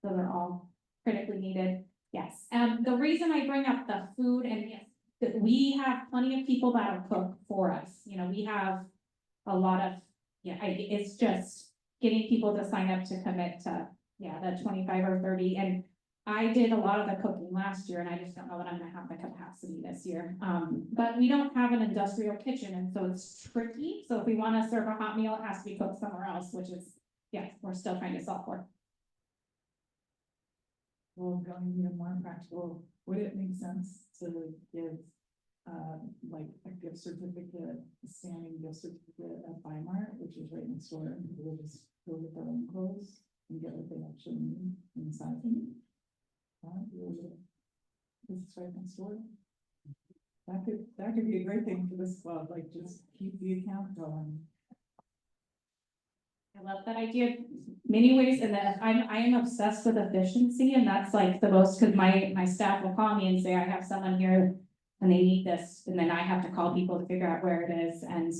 Speaker 10: those are all critically needed, yes. The reason I bring up the food, and yes, that we have plenty of people that'll cook for us, you know, we have a lot of, yeah, it's just getting people to sign up to commit to, yeah, that 25 or 30, and I did a lot of the cooking last year, and I just don't know that I'm gonna have the capacity this year. But we don't have an industrial kitchen, and so it's tricky. So if we wanna serve a hot meal, it has to be cooked somewhere else, which is, yes, we're still trying to solve for.
Speaker 3: Well, going even more practical, would it make sense to give, like a gift certificate, a standing gift certificate at Weimar, which is right next door, and people will just go get their own clothes and get what they actually need and size them? This is right next door. That could be a great thing for this club, like just keep the account going.
Speaker 10: I love that idea, many ways, and that I am obsessed with efficiency, and that's like the most, because my staff will call me and say, I have someone here and they need this, and then I have to call people to figure out where it is. And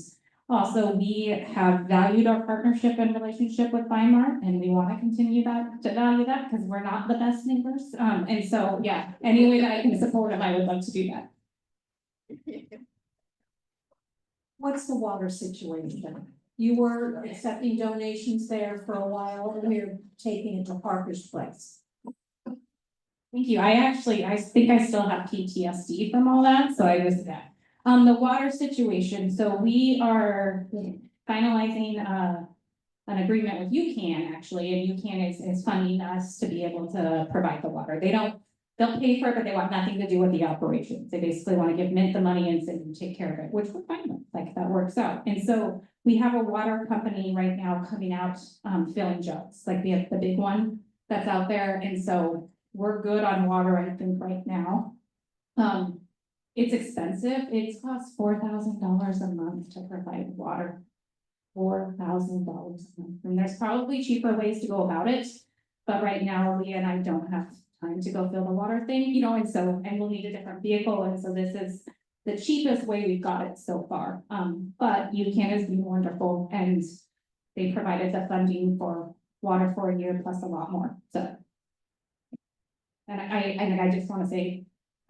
Speaker 10: also, we have valued our partnership and relationship with Weimar, and we want to continue to value that, because we're not the best neighbors. And so, yeah, any way that I can support them, I would love to do that.
Speaker 9: What's the water situation? You were accepting donations there for a while, and we're taking it to Parker's Place.
Speaker 10: Thank you. I think I still have PTSD from all that, so I was that. The water situation, so we are finalizing, an agreement with UCAN actually, and UCAN is funding us to be able to provide the water. They'll pay for it, but they want nothing to do with the operations. They basically want to give Mint the money and say, you take care of it, which we're fine with, like that works out. And so we have a water company right now coming out, filling jugs, like we have the big one that's out there. And so we're good on water, I think, right now. It's expensive. It costs $4,000 a month to provide water. $4,000 a month. And there's probably cheaper ways to go about it. But right now, Leah and I don't have time to go fill the water thing, you know, and we'll need a different vehicle. And so this is the cheapest way we've got it so far. But UCAN has been wonderful, and they provided the funding for water for a year plus a lot more. So, and I just want to say,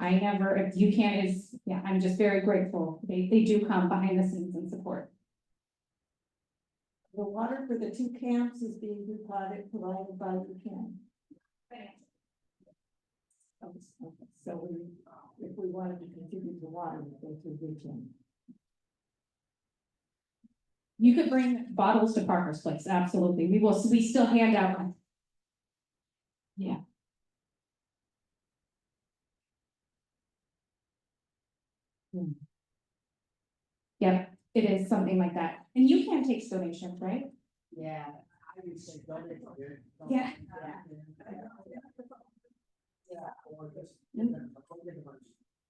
Speaker 10: if UCAN is, yeah, I'm just very grateful. They do come behind the scenes and support.
Speaker 9: The water for the 2 camps is being provided by UCAN. So if we wanted to contribute to water, we go through UCAN.
Speaker 10: You could bring bottles to Parker's Place, absolutely. We still hand out. Yeah. Yep, it is something like that. And you can take donations, right?
Speaker 8: Yeah. I would say donate.
Speaker 10: Yeah.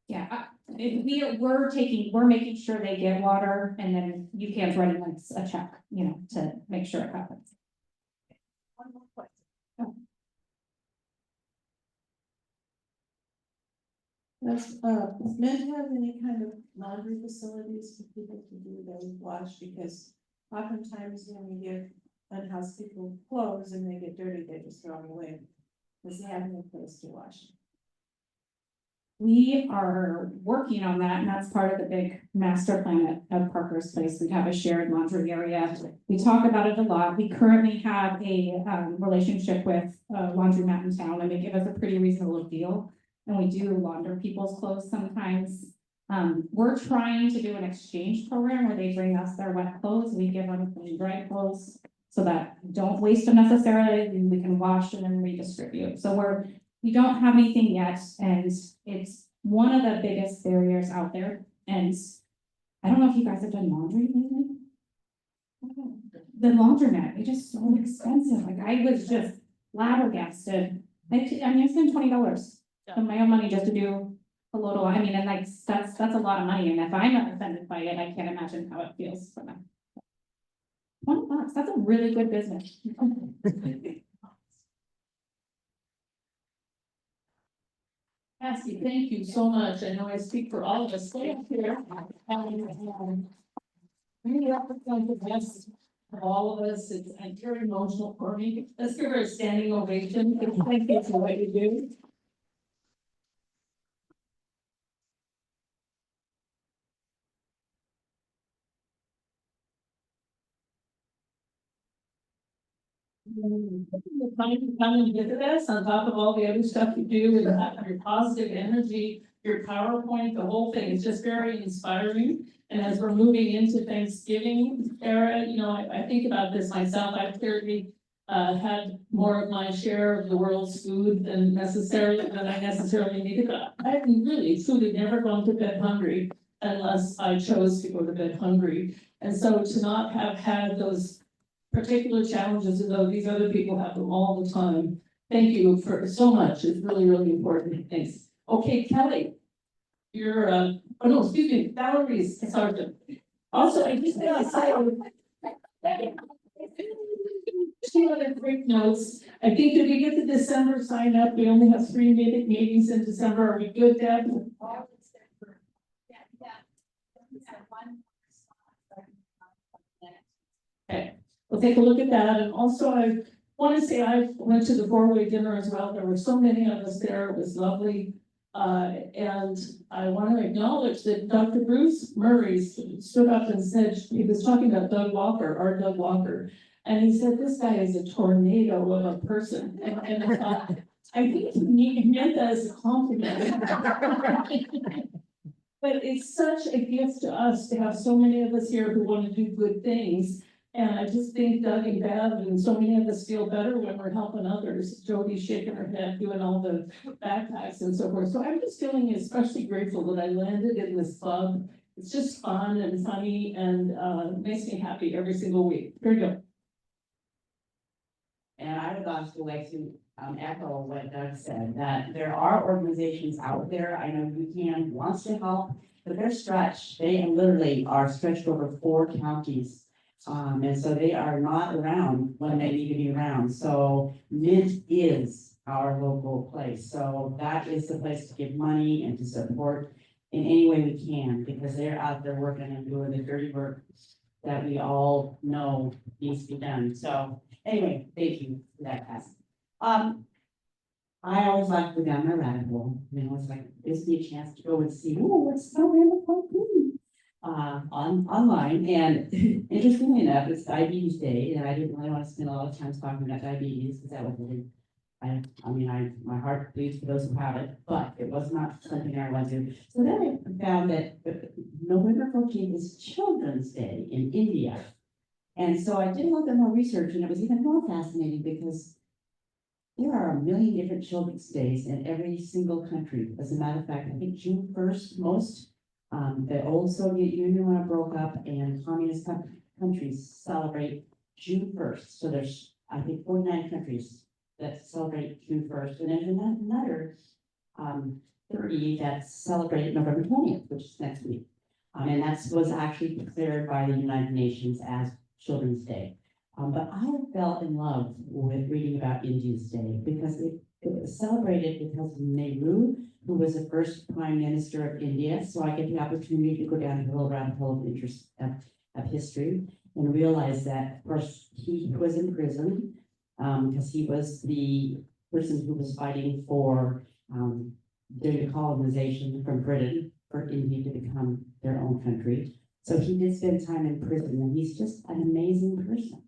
Speaker 10: Yeah, we're making sure they get water, and then you can't write us a check, you know, to make sure it happens.
Speaker 4: One more question.
Speaker 7: Does Med have any kind of laundry facilities for people to do their wash? Because oftentimes when we give unhoused people clothes and they get dirty, they just throw them away. Does he have any place to wash?
Speaker 10: We are working on that, and that's part of the big master plan at Parker's Place. We have a shared laundry area. We talk about it a lot. We currently have a relationship with a laundromat in town, and they give us a pretty reasonable deal. And we do launder people's clothes sometimes. We're trying to do an exchange program where they bring us their wet clothes, we give them clean dry clothes, so that don't waste them necessarily, and we can wash and then redistribute. So we don't have anything yet, and it's one of the biggest barriers out there. And I don't know if you guys have done laundry lately. The laundromat, it's just so expensive. Like, I was just flabbergasted. I mean, I spent $20 of my own money just to do a load of, and like, that's a lot of money. And if I'm not offended by it, I can't imagine how it feels for them. $20, that's a really good business.
Speaker 3: Cassie, thank you so much. I know I speak for all of us. Stay up here. Really represent the best of all of us. It's very emotional for me. Let's give her a standing ovation. Thank you for what you do. The time to come and visit us on top of all the other stuff you do, and your positive energy, your PowerPoint, the whole thing is just very inspiring. And as we're moving into Thanksgiving era, you know, I think about this myself. I've clearly had more of my share of the world's food than I necessarily needed. But I've really truly never gone to bed hungry unless I chose to go to bed hungry. And so to not have had those particular challenges, though these other people have them all the time. Thank you for so much. It's really, really important. Thanks. Okay, Kelly, you're oh no, excuse me, Valerie's sergeant. Also, I just want to say, two other quick notes. I think if we get the December sign up, we only have 3 meetings in December. Are we good, Deb? Okay. We'll take a look at that. And also, I want to say I went to the 4-way dinner as well. There were so many of us there. It was lovely. And I want to acknowledge that Dr. Bruce Murray stood up and said, he was talking about Doug Walker, our Doug Walker. And he said, this guy is a tornado of a person. And I think he meant that as a compliment. But it's such a gift to us to have so many of us here who want to do good things. And I just think Doug and Bev and so many of us feel better when we're helping others. Jody's shaking her head, doing all the backpacks and so forth. So I'm just feeling especially grateful that I landed in this club. It's just fun and funny and makes me happy every single week. Here you go.
Speaker 6: And I would also like to echo what Doug said, that there are organizations out there, I know UCAN wants to help, but they're stretched. They literally are stretched over 4 counties. And so they are not around when they need to be around. So Mint is our local place. So that is the place to give money and to support in any way we can, because they're out there working and doing the dirty work that we all know needs to be done. So anyway, thank you for that, Cassie. I always like to go down my rabbit hole. You know, it's like, gives me a chance to go and see, oh, what's so wonderful online. And interestingly enough, it's Diabetes Day, and I didn't really want to spend a lot of time talking about diabetes because that was really, my heart bleeds for those who have it, but it was not something I wanted to do. So then I found that November 14th is Children's Day in India. And so I did a little bit more research, and it was even more fascinating because there are 1 million different children's days in every single country. As a matter of fact, I think June 1st, the old Soviet Union when it broke up, and communist countries celebrate June 1st. So there's, I think, 49 countries that celebrate June first, and there's another 30 that celebrate November 20th, which is next week. And was actually declared by the United Nations as Children's Day. But I fell in love with reading about India's Day because it was celebrated because of Nehru, who was the first Prime Minister of India. So I get the opportunity to go down a little rabbit hole of interest of history and realize that, of course, he was in prison because he was the person who was fighting for during the colonization from Britain for India to become their own country. So he did spend time in prison, and he's just an amazing person.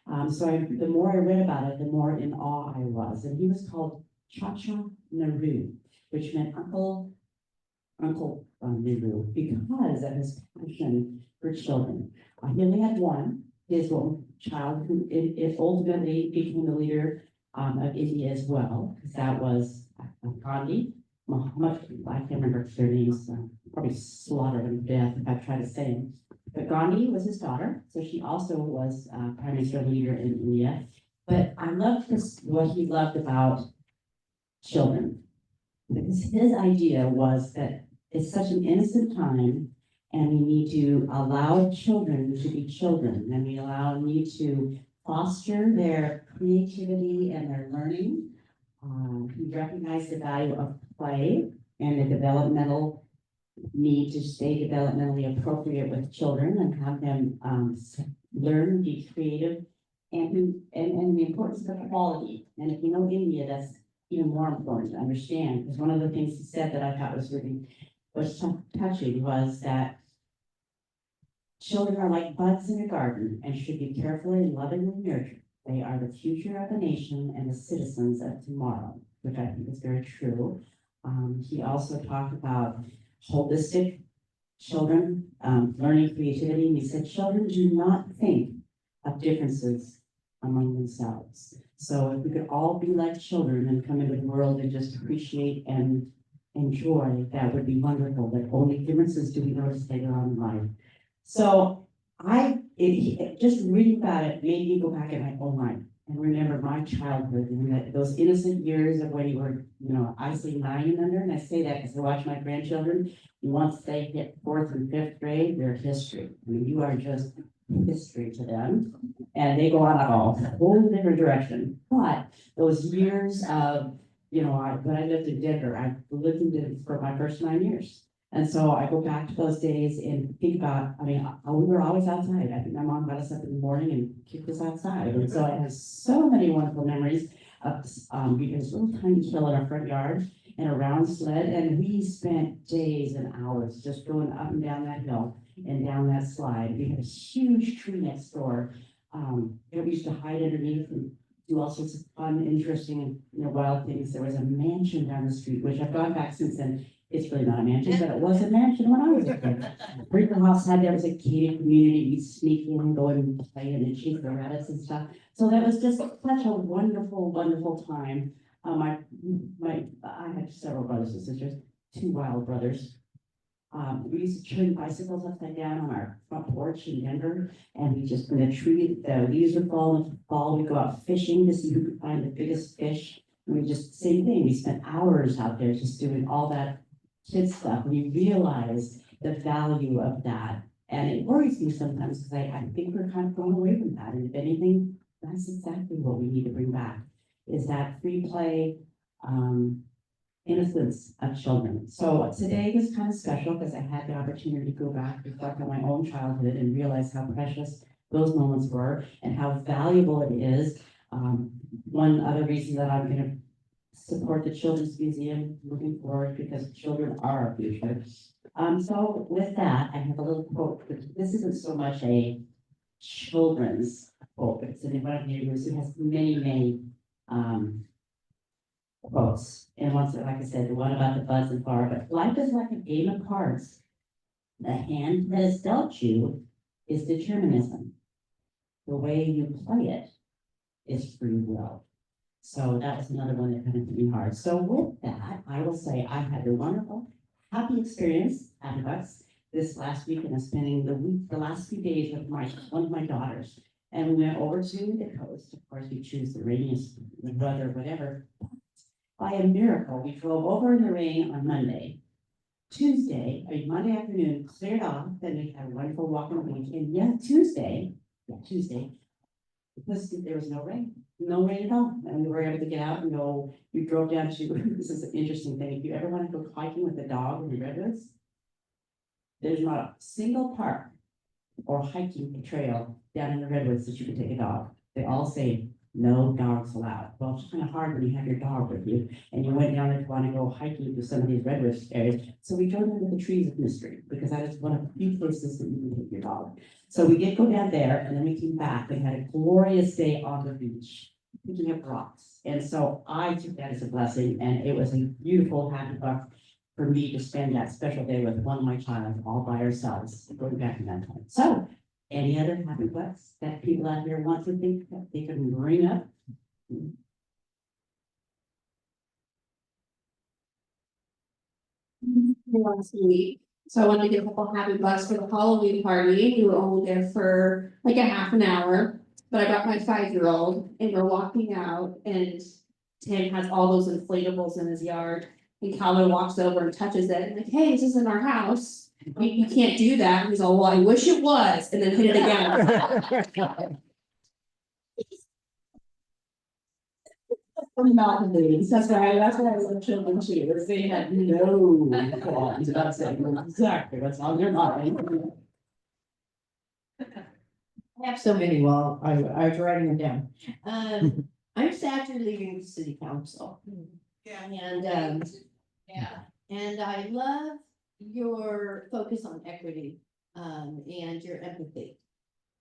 Speaker 6: The more I read about it, the more in awe I was. And he was called Chacha Nehru, which meant Uncle Nehru, because of his passion for children. He only had one, his own child, who it ultimately became the leader of India as well, because that was Gandhi. Muhammad, I can't remember their names, probably slaughtered him to death if I try to say them. But Gandhi was his daughter, so she also was prime minister leader in India. But I loved what he loved about children, because his idea was that it's such an innocent time, and we need to allow children to be children, and we need to foster their creativity and their learning. He recognized the value of play and the developmental need to stay developmentally appropriate with children and have them learn, be creative, and the importance of quality. And if you know India, that's even more important to understand, because one of the things he said that I thought was touching was that children are like buds in a garden and should be carefully and lovingly nurtured. They are the future of the nation and the citizens of tomorrow, which I think is very true. He also talked about holistic children, learning creativity, and he said children do not think of differences among themselves. So if we could all be like children and come into the world and just appreciate and enjoy, that would be wonderful. But only differences do we notice later on in life. So just reading about it made me go back in my own life and remember my childhood and those innocent years of when you were, I say 9 and under, and I say that because I watch my grandchildren. Once they hit 4th and 5th grade, they're history. I mean, you are just history to them, and they go on a whole different direction. But those years of, when I lived in Denver, I lived in Denver for my first 9 years. And so I go back to those days and think about, we were always outside. I think my mom got us up in the morning and kicked us outside. And so I have so many wonderful memories of this little tiny hill in our front yard and a round sled. And we spent days and hours just going up and down that hill and down that slide. We had a huge tree next door that we used to hide underneath and do all sorts of fun, interesting, wild things. There was a mansion down the street, which I've gone back since then. It's really not a mansion, but it was a mansion when I was a kid. Bricker house there was a gated community. We'd sneak in and go and play and chase the rabbits and stuff. So that was just such a wonderful, wonderful time. I had several brothers and sisters, 2 wild brothers. We used to turn bicycles upside down on our front porch in Denver, and we just, when the leaves would fall in the fall, we'd go out fishing to see who could find the biggest fish. And we just, same thing, we spent hours out there just doing all that kid stuff. We realize the value of that. And it worries me sometimes because I think we're kind of going away from that. And if anything, that's exactly what we need to bring back, is that free play, innocence of children. So today was kind of special because I had the opportunity to go back, reflect on my own childhood and realize how precious those moments were and how valuable it is. One other reason that I'm going to support the Children's Museum moving forward, because children are our future. So with that, I have a little quote. This isn't so much a children's quote, but it's one of Nehru's who has many, many quotes. And once, like I said, the one about the buds and flower, but life is like a game of cards. The hand that is dealt you is determinism. The way you play it is free will. So that was another one that kind of hit me hard. So with that, I will say I had a wonderful, happy experience at Bucks this last week, and I'm spending the last few days with one of my daughters. And we went over to the coast, of course, we choose the rainiest weather, whatever. By a miracle, we drove over in the rain on Monday. Monday afternoon, cleared off, then we had a wonderful walk on the beach, and Tuesday, because there was no rain at all, and we were able to get out and go, we drove down to, this is an interesting thing, if you ever want to go hiking with a dog in the redwoods, there's not a single park or hiking trail down in the redwoods that you can take a dog. They all say, no dogs allowed. Well, it's kind of hard when you have your dog with you, and you went down and want to go hiking to some of these redwoods areas. So we drove into the trees of mystery, because that is one of the few places that you can take your dog. So we did go down there, and then we came back and had a glorious day on the beach, picking up rocks. And so I took that as a blessing, and it was a beautiful, happy buck for me to spend that special day with one of my child all by ourselves, going back to that time. So, any other happy bucks that people out here want to think that they can bring up?
Speaker 9: Last week. So I wanted to give a couple happy bucks for the Halloween party. We were only there for like a half an hour. But I brought my 5-year-old and we're walking out and Tim has all those inflatables in his yard. And Calvin walks over and touches it and like, hey, this isn't our house. You can't do that. And he's all, well, I wish it was, and then hit it again. Not movies. That's what I love children too. They had no qualms about saying exactly what's on their mind.
Speaker 11: I have so many while I was writing them down. I'm sad you're leaving the city council.
Speaker 4: Yeah.
Speaker 11: And I love your focus on equity, and your empathy,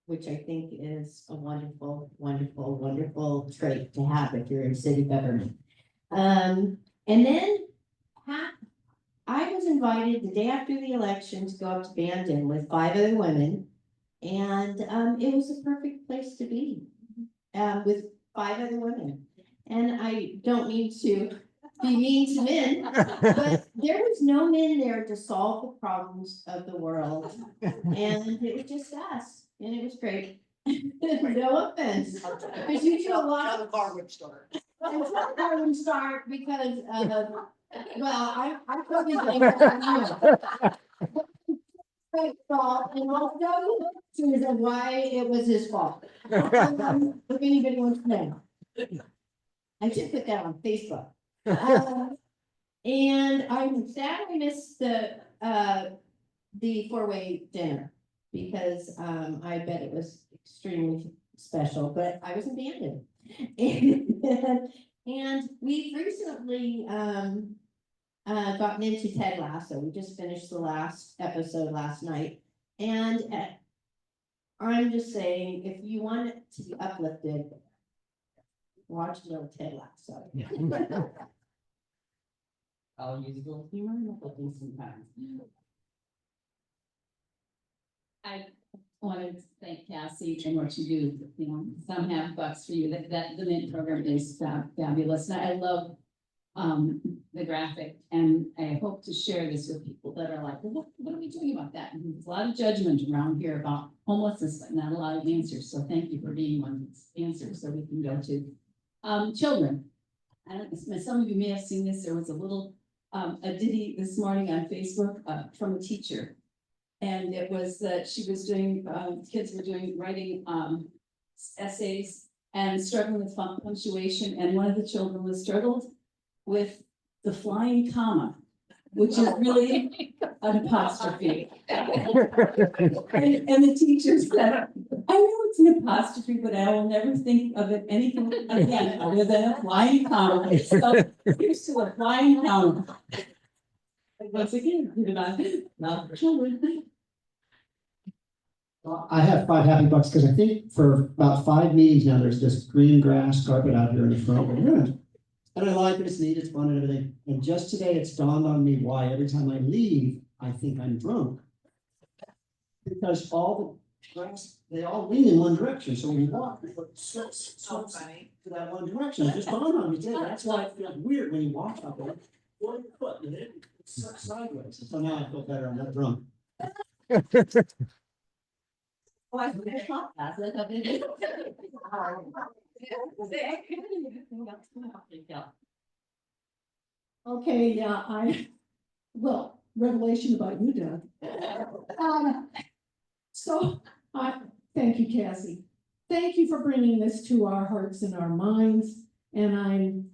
Speaker 11: which I think is a wonderful, wonderful, wonderful trait to have if you're in city government. And then I was invited the day after the election to go up to Bandon with 5 other women. And it was a perfect place to be, with 5 other women. And I don't mean to be mean to men, but there was no men there to solve the problems of the world. And it was just us, and it was great. No offense, because you do a lot of
Speaker 8: garbage store.
Speaker 11: I wouldn't start because well, I probably think fault, and I'll tell you Susan why it was his fault. If anybody wants to know. I should put that on Facebook. And I'm sad I missed the 4-way dinner because I bet it was extremely special, but I was abandoned. And we've recently gotten into Ted Lasso. We just finished the last episode last night. And I'm just saying, if you want it to be uplifted, watch a little Ted Lasso.
Speaker 6: I'll use a little humor and uplifting sometimes.
Speaker 3: I wanted to thank Cassie and what you do, you know, some half bucks for you, that the Mint program is fabulous, and I love the graphic, and I hope to share this with people that are like, well, what are we doing about that? And there's a lot of judgment around here about homelessness, but not a lot of answers, so thank you for being one of these answers, so we can go to children. I don't know, some of you may have seen this, there was a little a ditty this morning on Facebook from a teacher. And it was that she was doing, kids were writing essays and struggling with punctuation. And one of the children was struggled with the flying comma, which is really an apostrophe. And the teacher said, I know it's an apostrophe, but I will never think of it anything again other than a flying comma. So here's to a flying comma. Once again, not children.
Speaker 8: Well, I have 5 happy bucks because I think for about 5 meetings now, there's this green grass carpet out here in the front. And I like it, it's neat, it's fun and everything. And just today, it's dawned on me why every time I leave, I think I'm drunk. Because all the grass, they all lean in one direction. So when you walk, it slips to that one direction. It just dawned on me today. That's why it feels weird when you walk out there. One foot, and it sucks sideways. So now I feel better, I'm not drunk.
Speaker 9: Okay, yeah, well, revelation about you, Doug. So, thank you, Cassie. Thank you for bringing this to our hearts and our minds, and I'm,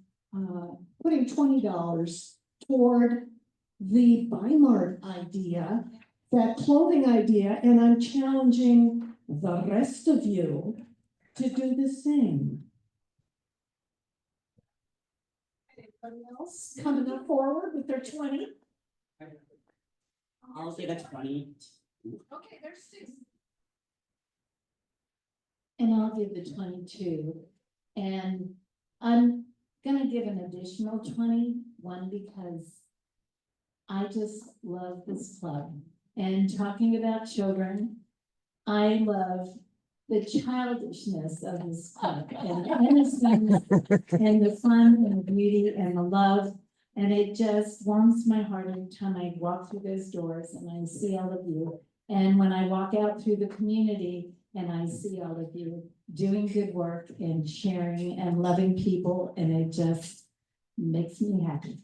Speaker 9: putting $20 toward the Weimar idea, that clothing idea, and I'm challenging the rest of you to do the same. Anybody else coming up forward with their 20?
Speaker 6: I'll give it 20.
Speaker 9: Okay, there's 6.
Speaker 11: And I'll give the 22. And I'm gonna give an additional 21 because I just love this club. And talking about children, I love the childishness of this club and the innocence and the fun and the beauty and the love. And it just warms my heart every time I walk through those doors and I see all of you. And when I walk out through the community and I see all of you doing good work and sharing and loving people, and it just makes me happy.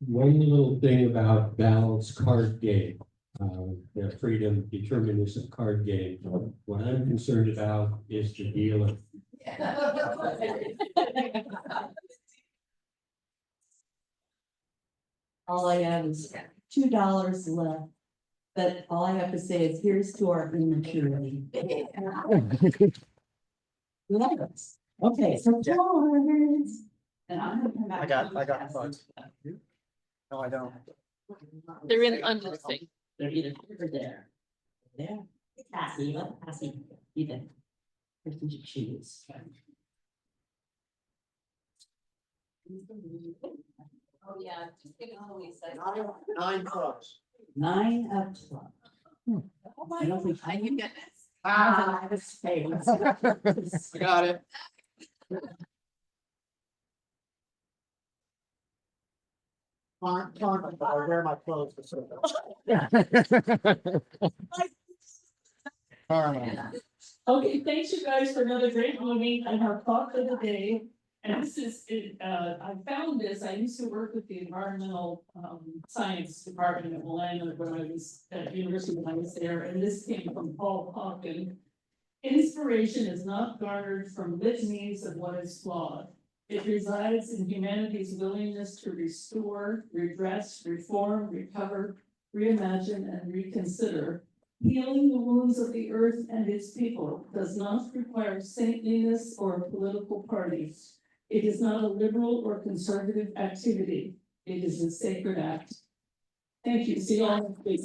Speaker 12: One little thing about balanced card game, the freedom determinism card game. What I'm concerned about is the dealer.
Speaker 6: All I have is $2 left. But all I have to say is here's to our immaturity. Okay, so cards. And I'm gonna come back.
Speaker 2: I got thoughts. No, I don't.
Speaker 1: They're in under the thing.
Speaker 6: They're either here or there. There. Cassie, let Cassie be the person to choose.
Speaker 4: Oh, yeah, just give it to Lisa.
Speaker 2: 9 clubs.
Speaker 6: 9 of clubs. I don't think I can get this. I have a space.
Speaker 2: I got it. I wear my clothes to service.
Speaker 3: Okay, thanks you guys for another great meeting and our thought for the day. And this is, I found this, I used to work with the environmental science department at Willamette when I was at university when I was there, and this came from Paul Hawken. Inspiration is not garnered from litanies of what is flawed. It resides in humanity's willingness to restore, redress, reform, recover, reimagine, and reconsider. Healing the wounds of the earth and its people does not require saintliness or a political party. It is not a liberal or conservative activity. It is a sacred act. Thank you. See you all next week.